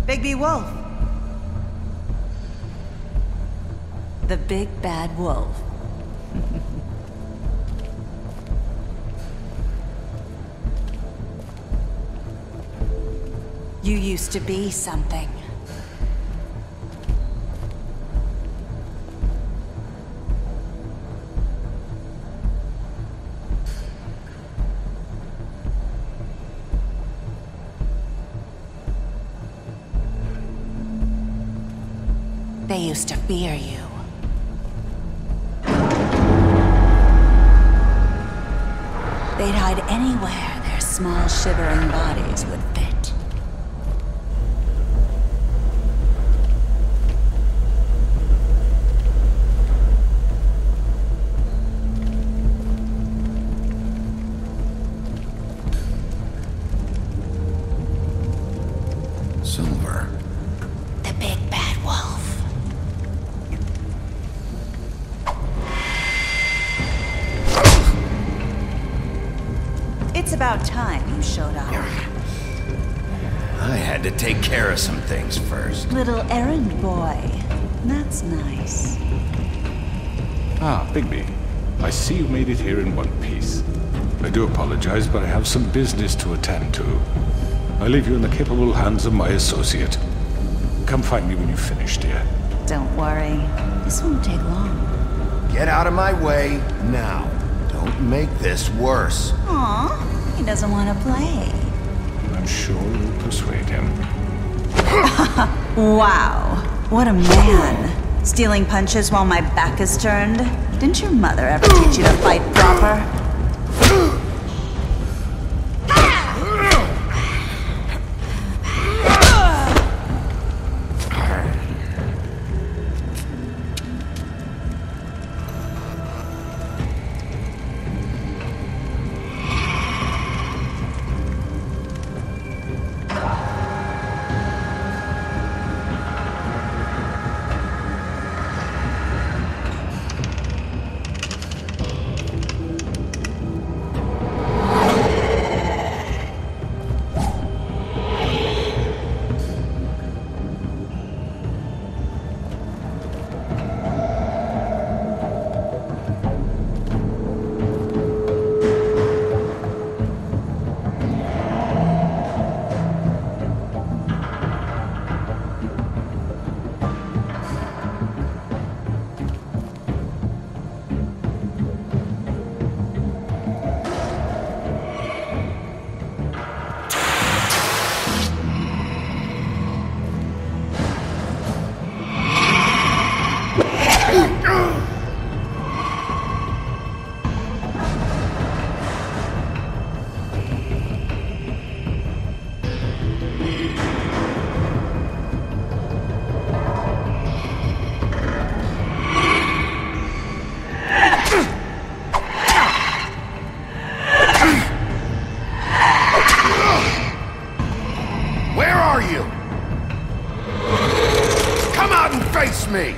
Bigby Wolf. The big bad wolf. You used to be something. They used to fear you. They'd hide anywhere their small, shivering bodies would fit. Silver. The big bad wolf. It's about time you showed up. I had to take care of some things first. Little errand boy. That's nice. Ah, Bigby. I see you made it here in one piece. I do apologize, but I have some business to attend to. I leave you in the capable hands of my associate. Come find me when you've finished, dear. Don't worry. This won't take long. Get out of my way now. Don't make this worse. Aw, he doesn't want to play. I'm sure you'll persuade him. Wow, what a man. Stealing punches while my back is turned? Didn't your mother ever teach you to fight proper? me!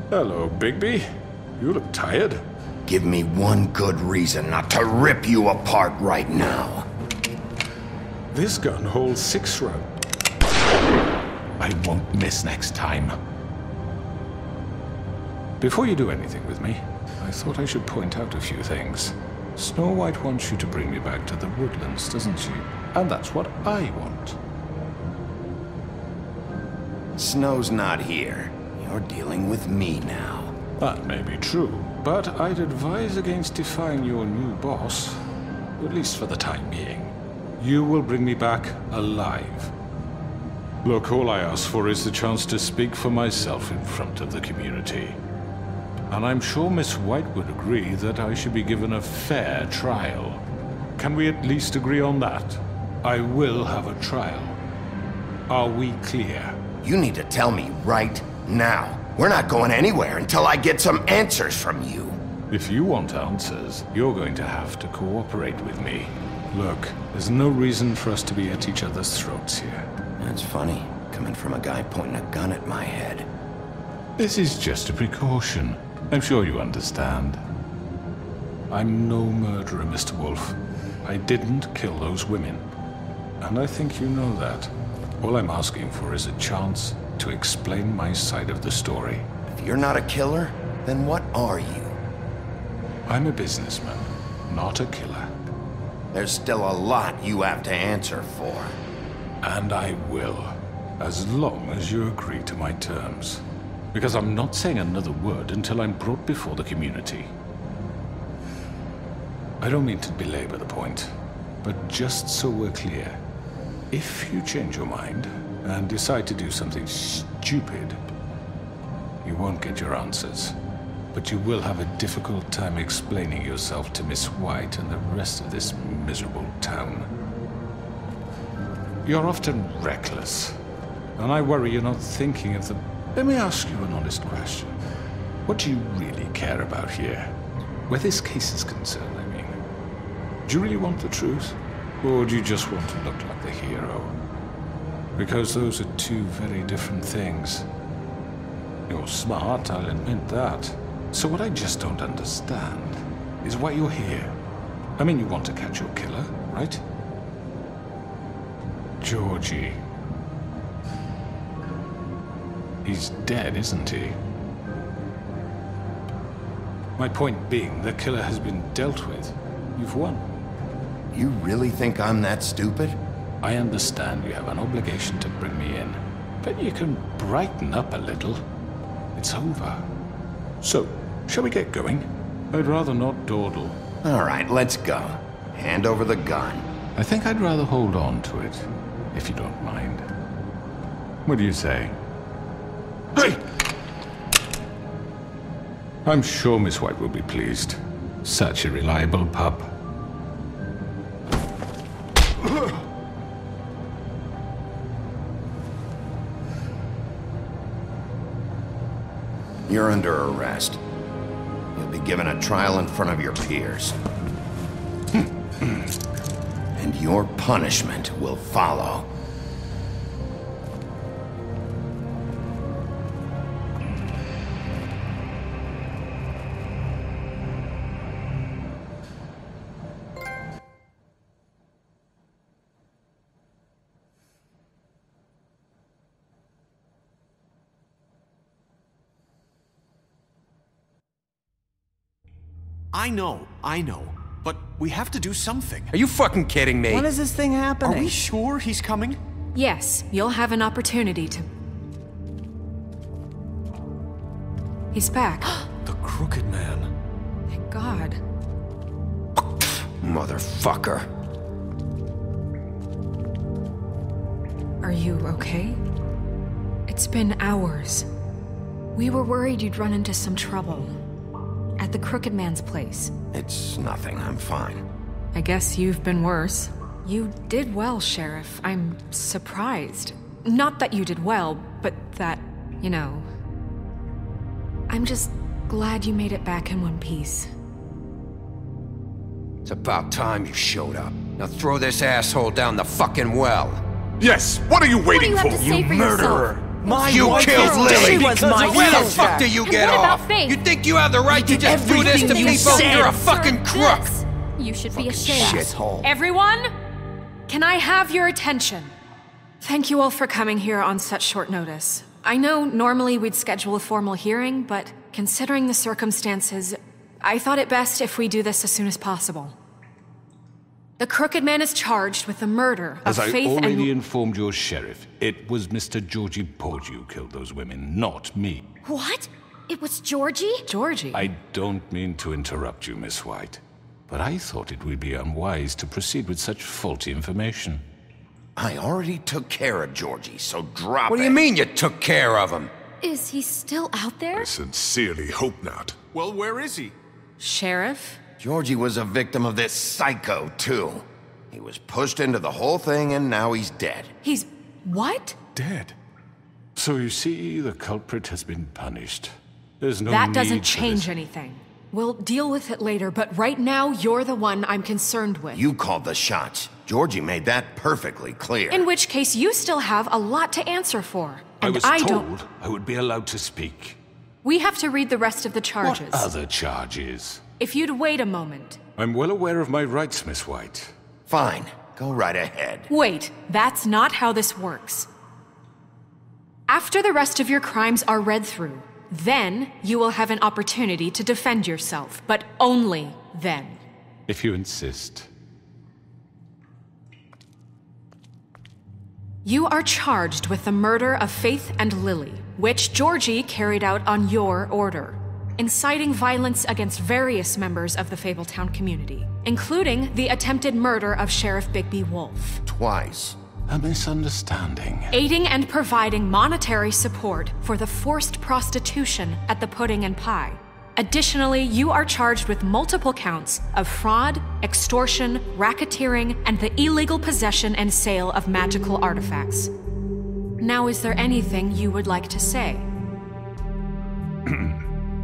Hello, Bigby. You look tired. Give me one good reason not to rip you apart right now. This gun holds 6 rounds. I won't miss next time. Before you do anything with me, I thought I should point out a few things. Snow White wants you to bring me back to the woodlands, doesn't she? And that's what I want. Snow's not here. You're dealing with me now. That may be true, but I'd advise against defying your new boss, at least for the time being. You will bring me back alive. Look, all I ask for is the chance to speak for myself in front of the community. And I'm sure Miss White would agree that I should be given a fair trial. Can we at least agree on that? I will have a trial. Are we clear? You need to tell me right now. We're not going anywhere until I get some answers from you. If you want answers, you're going to have to cooperate with me. Look, there's no reason for us to be at each other's throats here. That's funny, coming from a guy pointing a gun at my head. This is just a precaution. I'm sure you understand. I'm no murderer, Mr. Wolf. I didn't kill those women. And I think you know that. All I'm asking for is a chance to explain my side of the story. If you're not a killer, then what are you? I'm a businessman, not a killer. There's still a lot you have to answer for. And I will, as long as you agree to my terms. Because I'm not saying another word until I'm brought before the community. I don't mean to belabor the point, but just so we're clear, if you change your mind and decide to do something stupid, you won't get your answers. But you will have a difficult time explaining yourself to Miss White and the rest of this miserable town. You're often reckless, and I worry you're not thinking of the... Let me ask you an honest question. What do you really care about here? Where this case is concerned, I mean. Do you really want the truth? Or do you just want to look like the hero? Because those are two very different things. You're smart, I'll admit that. So what I just don't understand is why you're here. I mean, you want to catch your killer, right? Georgie. He's dead, isn't he? My point being, the killer has been dealt with. You've won. You really think I'm that stupid? I understand you have an obligation to bring me in, but you can brighten up a little. It's over. So, shall we get going? I'd rather not dawdle. All right, let's go. Hand over the gun. I think I'd rather hold on to it, if you don't mind. What do you say? Hey! I'm sure Miss White will be pleased. Such a reliable pup. You're under arrest. You'll be given a trial in front of your peers. And your punishment will follow. I know, but we have to do something. Are you fucking kidding me? When is this thing happening? Are we sure he's coming? Yes, you'll have an opportunity to... He's back. The Crooked Man. Thank God. Motherfucker. Are you okay? It's been hours. We were worried you'd run into some trouble. At the Crooked Man's place. It's nothing, I'm fine. I guess you've been worse. You did well, Sheriff. I'm surprised. Not that you did well, but that, you know... I'm just glad you made it back in one piece. It's about time you showed up. Now throw this asshole down the fucking well. Yes, what are you waiting What do you for? have to say for murderer! yourself? My You wife killed is Lily! dead She was because my of Where the sister. fuck do you And get what about off? Faith? You think you have the right to did just do this to everything you people? said. You're a fucking crook! This. You should be ashamed. Shithole. Everyone, can I have your attention? Thank you all for coming here on such short notice. I know normally we'd schedule a formal hearing, but considering the circumstances, I thought it best if we do this as soon as possible. The Crooked Man is charged with the murder of As I Faith already and... informed your sheriff, it was Mr. Georgie Porgy who killed those women, not me. What? It was Georgie? Georgie? I don't mean to interrupt you, Miss White, but I thought it would be unwise to proceed with such faulty information. I already took care of Georgie, so drop it. What do you mean you took care of him? Is he still out there? I sincerely hope not. Well, where is he? Sheriff? Georgie was a victim of this psycho, too. He was pushed into the whole thing, and now he's dead. He's... what? Dead. So you see, the culprit has been punished. There's no That need doesn't for change this. anything. We'll deal with it later, but right now, you're the one I'm concerned with. You called the shots. Georgie made that perfectly clear. In which case, you still have a lot to answer for. I And was don't... told I would be allowed to speak. We have to read the rest of the charges. What other charges? If you'd wait a moment. I'm well aware of my rights, Miss White. Fine. Go right ahead. Wait, that's not how this works. After the rest of your crimes are read through, then you will have an opportunity to defend yourself, but only then. If you insist. You are charged with the murder of Faith and Lily, which Georgie carried out on your order, inciting violence against various members of the Fabletown community, including the attempted murder of Sheriff Bigby Wolf. Twice. A misunderstanding. Aiding and providing monetary support for the forced prostitution at the Pudding and Pie. Additionally, you are charged with multiple counts of fraud, extortion, racketeering, and the illegal possession and sale of magical artifacts. Now, is there anything you would like to say?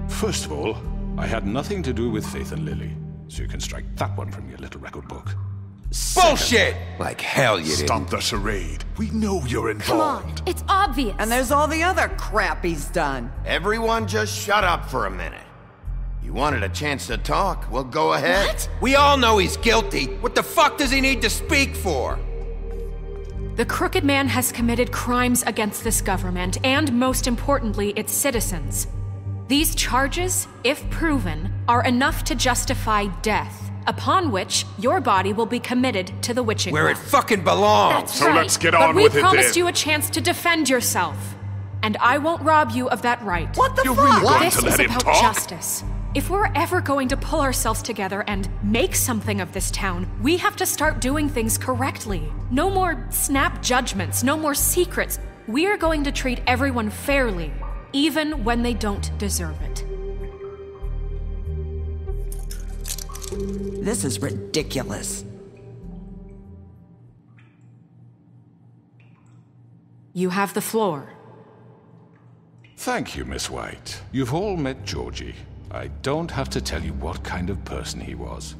First of all, I had nothing to do with Faith and Lily, so you can strike that one from your little record book. Bullshit! Like hell you didn't. Stop the charade. We know you're Come involved. on, it's obvious. And there's all the other crap he's done. Everyone just shut up for a minute. You wanted a chance to talk? Well, go ahead. What? We all know he's guilty. What the fuck does he need to speak for? The Crooked Man has committed crimes against this government and, most importantly, its citizens. These charges, if proven, are enough to justify death, upon which your body will be committed to the witching Where it well. fucking belongs. That's So right. let's get But on we with it promised then. you a chance to defend yourself, and I won't rob you of that right. What the You're fuck? really going This to is let him about talk? justice. If we're ever going to pull ourselves together and make something of this town, we have to start doing things correctly. No more snap judgments, no more secrets. We are going to treat everyone fairly, even when they don't deserve it. This is ridiculous. You have the floor. Thank you, Miss White. You've all met Georgie. I don't have to tell you what kind of person he was.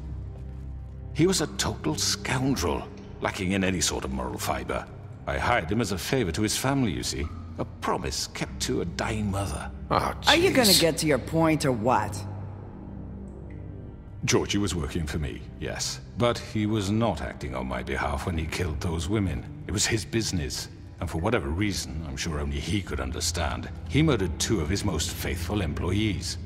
He was a total scoundrel, lacking in any sort of moral fiber. I hired him as a favor to his family, you see. A promise kept to a dying mother. Oh, Are you gonna jeez. get to your point or what? Georgie was working for me, yes. But he was not acting on my behalf when he killed those women. It was his business. And for whatever reason, I'm sure only he could understand, he murdered 2 of his most faithful employees.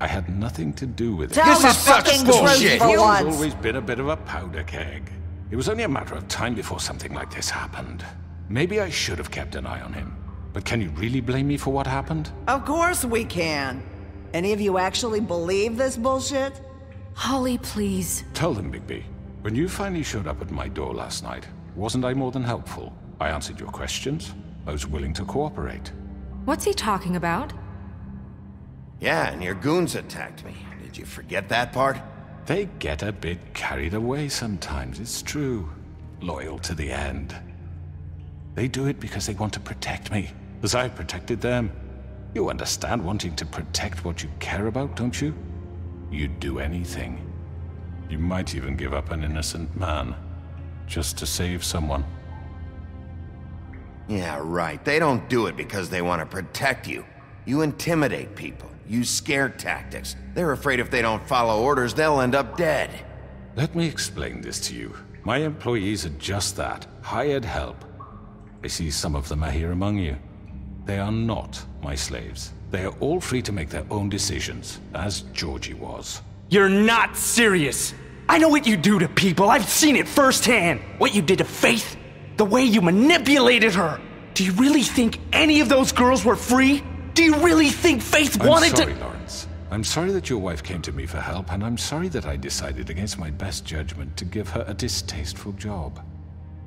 I had nothing to do with it. Tell This the is such fucking bullshit. truth for He's once. always been a bit of a powder keg. It was only a matter of time before something like this happened. Maybe I should have kept an eye on him. But can you really blame me for what happened? Of course we can. Any of you actually believe this bullshit? Holly, please. Tell them, Bigby. When you finally showed up at my door last night, wasn't I more than helpful? I answered your questions. I was willing to cooperate. What's he talking about? Yeah, and your goons attacked me. Did you forget that part? They get a bit carried away sometimes, it's true. Loyal to the end. They do it because they want to protect me, as I protected them. You understand wanting to protect what you care about, don't you? You'd do anything. You might even give up an innocent man, just to save someone. Yeah, right. They don't do it because they want to protect you. You intimidate people. Use scare tactics. They're afraid if they don't follow orders, they'll end up dead. Let me explain this to you. My employees are just that, hired help. I see some of them are here among you. They are not my slaves. They are all free to make their own decisions, as Georgie was. You're not serious! I know what you do to people, I've seen it firsthand! What you did to Faith, the way you manipulated her! Do you really think any of those girls were free? Do you really think Faith wanted to— I'm sorry, Lawrence. I'm sorry that your wife came to me for help, and I'm sorry that I decided against my best judgment to give her a distasteful job.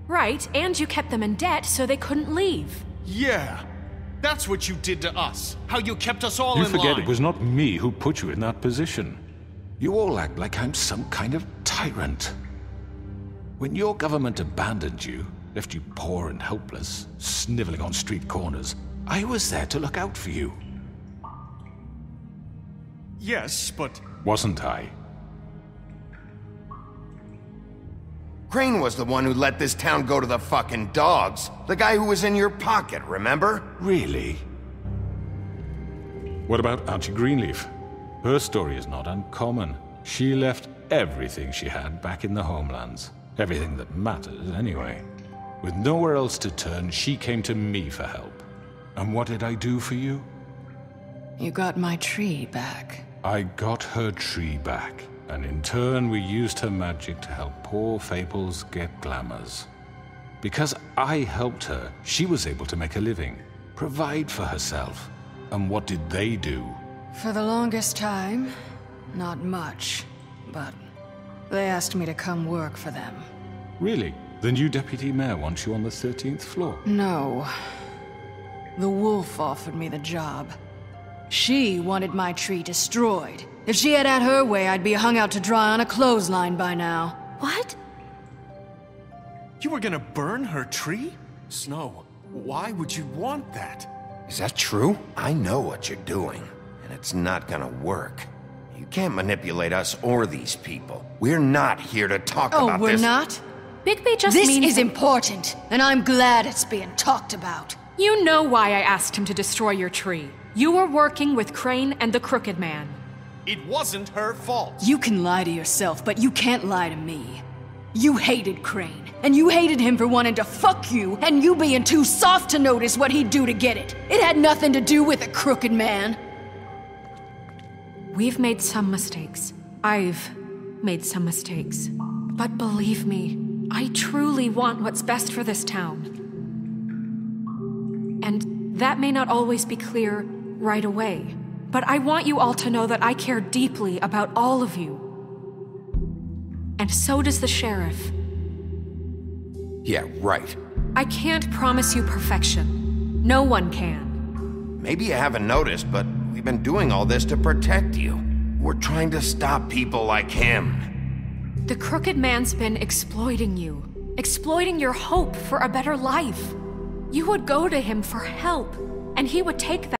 Right, and you kept them in debt so they couldn't leave. Yeah. That's what you did to us. How you kept us all in line. You forget it was not me who put you in that position. You all act like I'm some kind of tyrant. When your government abandoned you, left you poor and helpless, sniveling on street corners, I was there to look out for you. Yes, but... Wasn't I? Crane was the one who let this town go to the fucking dogs. The guy who was in your pocket, remember? Really? What about Archie Greenleaf? Her story is not uncommon. She left everything she had back in the homelands. Everything that matters, anyway. With nowhere else to turn, she came to me for help. And what did I do for you? You got my tree back. I got her tree back. And in turn, we used her magic to help poor Fables get glamours. Because I helped her, she was able to make a living, provide for herself. And what did they do? For the longest time, not much. But they asked me to come work for them. Really? The new deputy mayor wants you on the 13th floor? No. The wolf offered me the job. She wanted my tree destroyed. If she had her way, I'd be hung out to dry on a clothesline by now. What? You were gonna burn her tree? Snow, why would you want that? Is that true? I know what you're doing, and it's not gonna work. You can't manipulate us or these people. We're not here to talk about this. Oh, we're not? Bigby just This means— is important, and I'm glad it's being talked about. You know why I asked him to destroy your tree. You were working with Crane and the Crooked Man. It wasn't her fault. You can lie to yourself, but you can't lie to me. You hated Crane, and you hated him for wanting to fuck you, and you being too soft to notice what he'd do to get it. It had nothing to do with the Crooked Man. We've made some mistakes. I've made some mistakes. But believe me, I truly want what's best for this town. And that may not always be clear right away. But I want you all to know that I care deeply about all of you. And so does the sheriff. Yeah, right. I can't promise you perfection. No one can. Maybe you haven't noticed, but we've been doing all this to protect you. We're trying to stop people like him. The Crooked Man's been exploiting you. Exploiting your hope for a better life. You would go to him for help, and he would take that.